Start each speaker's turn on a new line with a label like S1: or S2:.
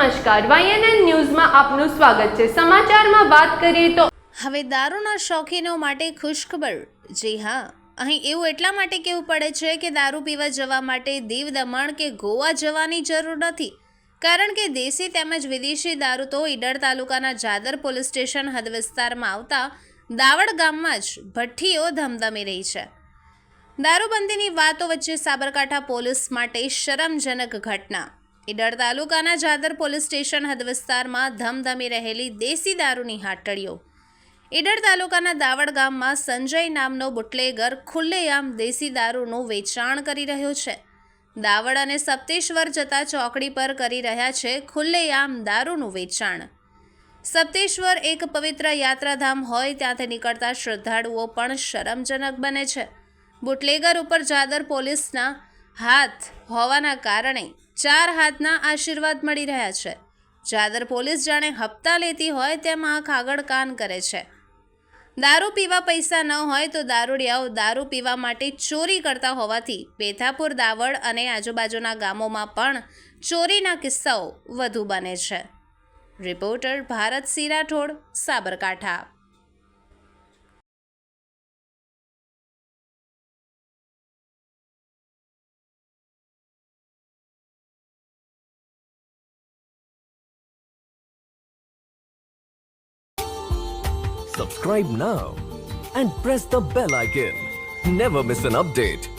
S1: નમસ્કાર, YNN ન્યૂઝમાં આપનું સ્વાગત છે। સમાચારમાં વાત કરીએ તો
S2: હવે દારૂના શોખીનો માટે ખુશખબર। જી હા, અહીં એવું એટલા માટે કહેવું પડે છે કે દારૂ પીવા જવા માટે દીવ, દમણ કે ગોવા જવાની જરૂર નથી, કારણ કે દેશી તેમજ વિદેશી દારૂ તો ઈડર તાલુકાના જાદર પોલીસ સ્ટેશન હદ વિસ્તારમાં આવતા દાવડ ગામમાં જ ભઠ્ઠીઓ ધમધમી રહી છે। દારૂબંધીની વાતો વચ્ચે સાબરકાંઠા પોલીસ માટે શરમજનક ઘટના। ઈડર તાલુકાના જાદર પોલીસ સ્ટેશન હદ વિસ્તારમાં ધમધમી રહેલી દેશી દારૂની હાટડીઓ। ઈડર તાલુકાના દાવડ ગામમાં સંજય નામનો બુટલેગર ખુલ્લેઆમ દેશી દારૂનું વેચાણ કરી રહ્યો છે। દાવડ અને સપ્તેશ્વર જતા ચોકડી પર કરી રહ્યા છે ખુલ્લેઆમ દારૂનું વેચાણ। સપ્તેશ્વર એક પવિત્ર યાત્રાધામ હોય, ત્યાંથી નીકળતા શ્રદ્ધાળુઓ પણ શરમજનક બને છે। બુટલેગર ઉપર જાદર પોલીસના હાથ હોવાના કારણે 4 હાથના આશીર્વાદ મળી રહ્યા છે। જાદર પોલીસ જાણે હપ્તા લેતી હોય તેમ આંખ આગળ કાન કરે છે। દારૂ પીવા પૈસા ન હોય તો દારૂડિયાઓ દારૂ પીવા માટે ચોરી કરતા હોવાથી પેથાપુર, દાવડ અને આજુબાજુના ગામોમાં પણ ચોરીના કિસ્સાઓ વધુ બને છે। Reporter Bharatsinh Rathod, Sabarkantha.
S3: Subscribe now and press the bell icon. Never miss an update.